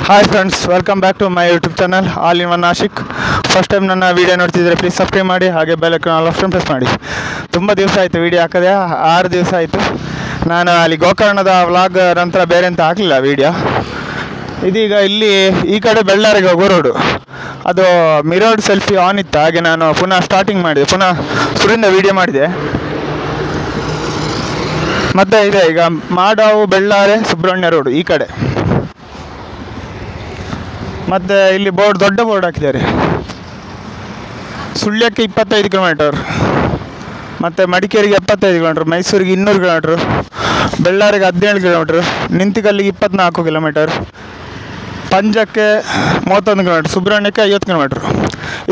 Hi friends, welcome back to my YouTube channel all in one Ashik. First time ನನ್ನ video ನೋಡ್ತಿದ್ರೆ please subscribe ಮಾಡಿ, ಹಾಗೆ bell icon all option press ಮಾಡಿ. ತುಂಬ ದಿವಸ ಆಯಿತು ವೀಡಿಯೋ ಹಾಕದೆ, 6 ದಿವಸ ಆಯಿತು. ನಾನು ಅಲ್ಲಿ ಗೋಕರ್ಣದ ವ್ಲಾಗ್ ನಂತರ ಬೇರೆ ಅಂತ ಹಾಕಲಿಲ್ಲ ವೀಡಿಯೋ. ಇದೀಗ ಇಲ್ಲಿ ಈ ಕಡೆ ಬೆಳ್ಳಾರಿಗೆ ಹೋಗೋ ರೋಡು, ಅದು ಮಿರರ್ಡ್ ಸೆಲ್ಫಿ ಆನ್ ಇತ್ತು, ಹಾಗೆ ನಾನು ಪುನಃ ಸ್ಟಾರ್ಟಿಂಗ್ ಮಾಡಿದೆ, ಪುನಃ ಸುರಿಂದ ವೀಡಿಯೋ ಮಾಡಿದೆ. ಮತ್ತು ಇದೆ ಈಗ ಮಾಡಾವು ಬೆಳ್ಳಾರೆ ಸುಬ್ರಹ್ಮಣ್ಯ ರೋಡು ಈ ಕಡೆ. ಮತ್ತು ಇಲ್ಲಿ ಬೋರ್ಡ್, ದೊಡ್ಡ ಬೋರ್ಡ್ ಹಾಕಿದ್ದಾರೆ. ಸುಳ್ಯಕ್ಕೆ 25 ಕಿಲೋಮೀಟರ್, ಮತ್ತು ಮಡಿಕೇರಿಗೆ 75 ಕಿಲೋಮೀಟ್ರ್, ಮೈಸೂರಿಗೆ 200 ಕಿಲೋಮೀಟ್ರ್, ಬೆಳ್ಳಾರಿಗೆ 17 ಕಿಲೋಮೀಟ್ರ್, ನಿಂತಿಕಲ್ಲಿಗೆ 24 ಕಿಲೋಮೀಟರ್, ಪಂಜಕ್ಕೆ 31 ಕಿಲೋಮೀಟ್ರ್, ಸುಬ್ರಹ್ಮಣ್ಯಕ್ಕೆ 50 ಕಿಲೋಮೀಟ್ರ್.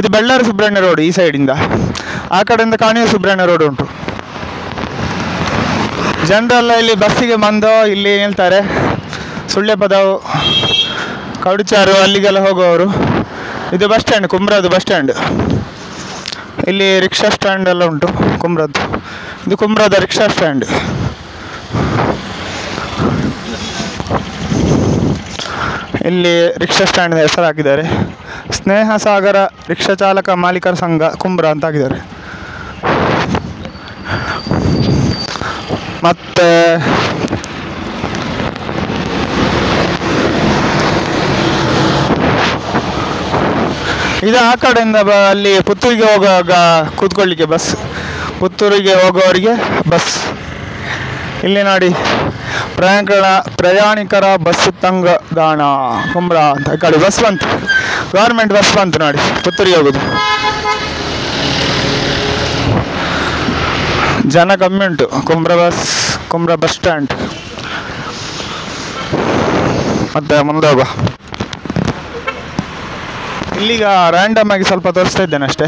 ಇದು ಬೆಳ್ಳಾರಿ ಸುಬ್ರಹ್ಮಣ್ಯ ರೋಡ್ ಈ ಸೈಡಿಂದ. ಆ ಕಡೆಯಿಂದ ಕಾಣಿಯ ಸುಬ್ರಹ್ಮಣ್ಯ ರೋಡ್ ಉಂಟು. ಜನರೆಲ್ಲ ಇಲ್ಲಿ ಬಸ್ಸಿಗೆ ಬಂದು ಇಲ್ಲಿ ನಿಲ್ತಾರೆ. ಸುಳ್ಯ ಪದವು, ಕೌಡಿಚಾರು ಅಲ್ಲಿಗೆಲ್ಲ ಹೋಗುವವರು. ಇದು ಬಸ್ ಸ್ಟ್ಯಾಂಡ್, ಕುಮ್ರದ್ದು ಬಸ್ ಸ್ಟ್ಯಾಂಡ್. ಇಲ್ಲಿ ರಿಕ್ಷಾ ಸ್ಟ್ಯಾಂಡ್ ಎಲ್ಲ ಉಂಟು ಕುಮ್ರದ್ದು. ಇದು ಕುಮ್ರದ ರಿಕ್ಷಾ ಸ್ಟ್ಯಾಂಡ್. ಇಲ್ಲಿ ರಿಕ್ಷಾ ಸ್ಟ್ಯಾಂಡ್ ಹೆಸರು ಹಾಕಿದ್ದಾರೆ, ಸ್ನೇಹ ಸಾಗರ ರಿಕ್ಷಾ ಚಾಲಕ ಮಾಲೀಕರ ಸಂಘ ಕುಮ್ರ ಅಂತ ಹಾಕಿದ್ದಾರೆ. ಮತ್ತು ಇದು ಆ ಕಡೆಯಿಂದ ಅಲ್ಲಿ ಪುತ್ತೂರಿಗೆ ಹೋಗುವಾಗ ಕೂತ್ಕೊಳ್ಳಿಕ್ಕೆ ಬಸ್, ಪುತ್ತೂರಿಗೆ ಹೋಗೋವರಿಗೆ ಬಸ್. ಇಲ್ಲಿ ನೋಡಿ, ಪ್ರಯಾಣಿಕರ ಬಸ್ ತಂಗದಾಣ ಕುಂಬ್ರ ಅಂತ ಈ ಕಡೆ ಬಸ್ ಬಂತು, ಗೌರ್ಮೆಂಟ್ ಬಸ್ ಬಂತು ನೋಡಿ ಪುತ್ತೂರಿಗೆ ಹೋಗೋದು. ಜನ ಕಮ್ಮಿ ಉಂಟು. ಕುಮ್ರ ಬಸ್ ಸ್ಟ್ಯಾಂಡ್. ಮತ್ತೆ ಮುಂದೆ ಹೋಗುವ. ಇಲ್ಲಿಗ ರ್ಯಾಂಡಮ್ ಆಗಿ ಸ್ವಲ್ಪ ತೋರಿಸ್ತಾ ಇದ್ದೇನೆ ಅಷ್ಟೇ.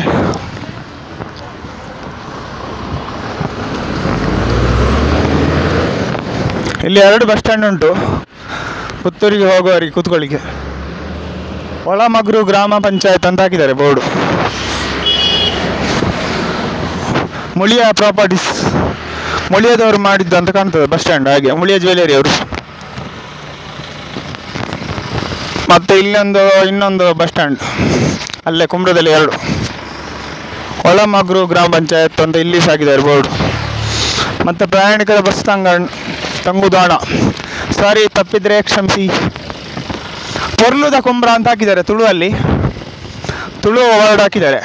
ಇಲ್ಲಿ 2 ಬಸ್ ಸ್ಟ್ಯಾಂಡ್ ಉಂಟು ಪುತ್ತೂರಿಗೆ ಹೋಗುವವರಿಗೆ ಕೂತ್ಕೊಳ್ಳಿಕ್ಕೆ. ಒಳಮಗ್ರು ಗ್ರಾಮ ಪಂಚಾಯತ್ ಅಂತ ಹಾಕಿದ್ದಾರೆ ಬೋರ್ಡು. ಮುಳಿಯ ಪ್ರಾಪರ್ಟೀಸ್, ಮುಳಿಯದವರು ಮಾಡಿದ್ದು ಅಂತ ಕಾಣ್ತದೆ ಬಸ್ ಸ್ಟ್ಯಾಂಡ್. ಹಾಗೆ ಮುಳಿಯ ಜ್ಯುವೆಲರಿ ಅವರು. ಮತ್ತು ಇನ್ನೊಂದು ಬಸ್ ಸ್ಟ್ಯಾಂಡ್ ಅಲ್ಲೇ ಕುಮ್ರದಲ್ಲಿ 2. ಒಳಮಗ್ರು ಗ್ರಾಮ ಪಂಚಾಯತ್ ಅಂತ ಇಲ್ಲಿ ಸಾಕಿದ್ದಾರೆ ಬೋರ್ಡು. ಮತ್ತು ಪ್ರಯಾಣಿಕರ ಬಸ್ ತಂಗುದಾಣ, ಸಾರಿ ತಪ್ಪಿದ್ರೆ ಕ್ಷಮಿಸಿ. ಪೊರ್ಲುದ ಕುಂಬ್ರ ಅಂತ ಹಾಕಿದ್ದಾರೆ ತುಳುವಲ್ಲಿ, ತುಳು ವರ್ಡ್ ಹಾಕಿದ್ದಾರೆ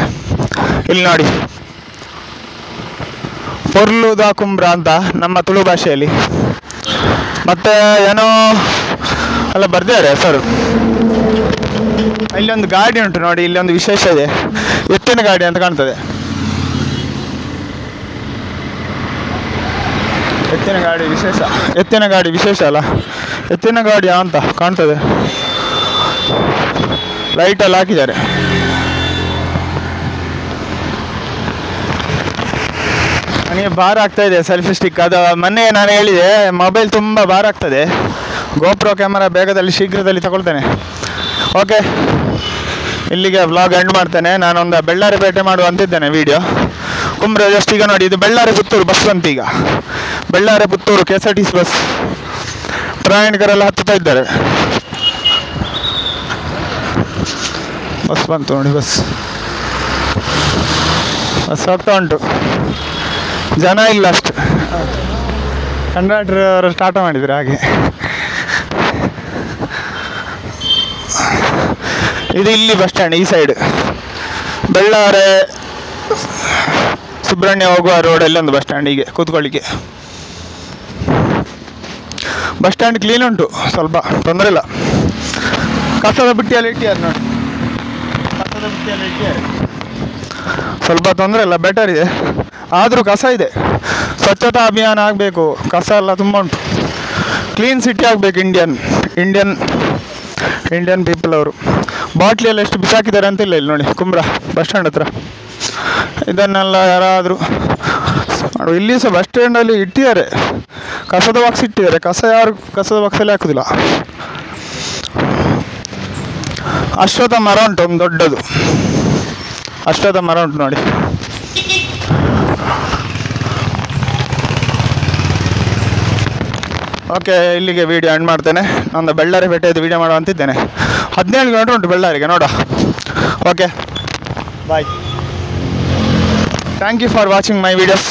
ಇಲ್ಲಿ ನೋಡಿ. ಪೊರ್ಲುದ ಕುಂಬ್ರ ಅಂತ ನಮ್ಮ ತುಳು ಭಾಷೆಯಲ್ಲಿ. ಮತ್ತು ಏನೋ ಎಲ್ಲ ಬರ್ದಿದ್ದಾರೆ ಹೆಸರು. ಇಲ್ಲೊಂದು ಗಾಡಿ ಉಂಟು ನೋಡಿ, ಇಲ್ಲೊಂದು ವಿಶೇಷ ಇದೆ, ಎತ್ತಿನ ಗಾಡಿ ಅಂತ ಕಾಣ್ತದೆ. ಎತ್ತಿನ ಗಾಡಿ ವಿಶೇಷ ಅಲ್ಲ, ಎತ್ತಿನ ಗಾಡಿ ಅಂತ ಕಾಣ್ತದೆ. ಲೈಟೆಲ್ಲ ಹಾಕಿದ್ದಾರೆ. ನನಗೆ ಭಾರ ಆಗ್ತಾ ಇದೆ ಸೆಲ್ಫಿ ಸ್ಟಿಕ್. ಅದು ಮೊನ್ನೆ ನಾನು ಹೇಳಿದೆ, ಮೊಬೈಲ್ ತುಂಬ ಭಾರ ಆಗ್ತದೆ, ಗೋಪ್ರೋ ಕ್ಯಾಮರಾ ಬೇಗದಲ್ಲಿ ಶೀಘ್ರದಲ್ಲಿ ತಗೊಳ್ತೇನೆ. ಓಕೆ, ಇಲ್ಲಿಗೆ ವ್ಲಾಗ್ ಎಂಡ್ ಮಾಡ್ತೇನೆ. ನಾನೊಂದು ಬೆಳ್ಳಾರಿ ಪೇಟೆ ಮಾಡುವಂತಿದ್ದೇನೆ ವೀಡಿಯೋ. ಕುಮ್ರ ಜಸ್ಟ್ ಈಗ ನೋಡಿ, ಇದು ಬೆಳ್ಳಾರಿ ಪುತ್ತೂರು ಬಸ್ ಬಂತು ಈಗ. Bellare Puttur KSRTC bus. ಪ್ರಯಾಣಿಕರೆಲ್ಲ ಹತ್ತುತ್ತಾ ಇದ್ದಾರೆ. ಬಸ್ ಬಂತು ನೋಡಿ, ಬಸ್ ಹೋಗ್ತಾ ಉಂಟು. ಜನ ಇಲ್ಲ ಅಷ್ಟು. ಕಂಡಕ್ಟರ್ ಅವರು ಸ್ಟಾರ್ಟ್ ಮಾಡಿದ್ರು ಹಾಗೆ. ಇದು ಇಲ್ಲಿ ಬಸ್ ಸ್ಟ್ಯಾಂಡ್ ಈ ಸೈಡ್. ಬೆಳ್ಳಾರೆ ಸುಬ್ರಹ್ಮಣ್ಯ ಹೋಗುವ ರೋಡಲ್ಲಿ ಒಂದು ಬಸ್ ಸ್ಟ್ಯಾಂಡ್ ಹೀಗೆ ಕೂತ್ಕೊಳ್ಳಿಕ್ಕೆ. ಬಸ್ ಸ್ಟ್ಯಾಂಡ್ ಕ್ಲೀನ್ ಉಂಟು, ಸ್ವಲ್ಪ ತೊಂದರೆ ಇಲ್ಲ. ಕಸದ ಬುಟ್ಟಿಯಲ್ಲಿ ಇಟ್ಟಿದ್ದಾರೆ ನೋಡಿ, ಕಸದ ಬುಟ್ಟಿಯಲ್ಲಿ ಇಟ್ಟಿದ್ದಾರೆ, ಸ್ವಲ್ಪ ತೊಂದರೆ ಇಲ್ಲ, ಬೆಟರ್ ಇದೆ. ಆದರೂ ಕಸ ಇದೆ, ಸ್ವಚ್ಛತಾ ಅಭಿಯಾನ ಆಗಬೇಕು. ಕಸ ಎಲ್ಲ ತುಂಬ ಉಂಟು. ಕ್ಲೀನ್ ಸಿಟಿ ಆಗಬೇಕು. ಇಂಡಿಯನ್ ಪೀಪಲ್ ಅವರು ಬಾಟ್ಲಿಯೆಲ್ಲ ಎಷ್ಟು ಬಿಸಾಕಿದ್ದಾರೆ ಅಂತಿಲ್ಲ ಇಲ್ಲಿ ನೋಡಿ, ಕುಮ್ರ ಬಸ್ ಸ್ಟ್ಯಾಂಡ್ ಹತ್ರ. ಇದನ್ನೆಲ್ಲ ಯಾರಾದರೂ ಮಾಡು. ಇಲ್ಲಿ ಸಹ ಬಸ್ ಸ್ಟ್ಯಾಂಡಲ್ಲಿ ಇಟ್ಟಿದ್ದಾರೆ, ಕಸದ ಬಾಕ್ಸ್ ಇಟ್ಟಿದ್ದಾರೆ. ಯಾರು ಕಸದ ಬಾಕ್ಸಲ್ಲಿ ಹಾಕೋದಿಲ್ಲ. ಅಶ್ವತ್ಥ ಮರ ಉಂಟು, ಒಂದು ದೊಡ್ಡದು ಅಶ್ವತ್ಥ ಮರ ಉಂಟು ನೋಡಿ. ಓಕೆ, ಇಲ್ಲಿಗೆ ವೀಡಿಯೋ ಎಂಡ್ ಮಾಡ್ತೇನೆ. ನಾನು ಬೆಳ್ಳಾರಿ ಪೇಟೆದು ವೀಡಿಯೋ ಮಾಡುವಂತಿದ್ದೇನೆ. 17 ಕಿಲೋಮೀಟ್ರ್ ಉಂಟು ಬೆಳ್ಳಾರಿಗೆ, ನೋಡುವ. Okay bye. Thank you for watching my videos.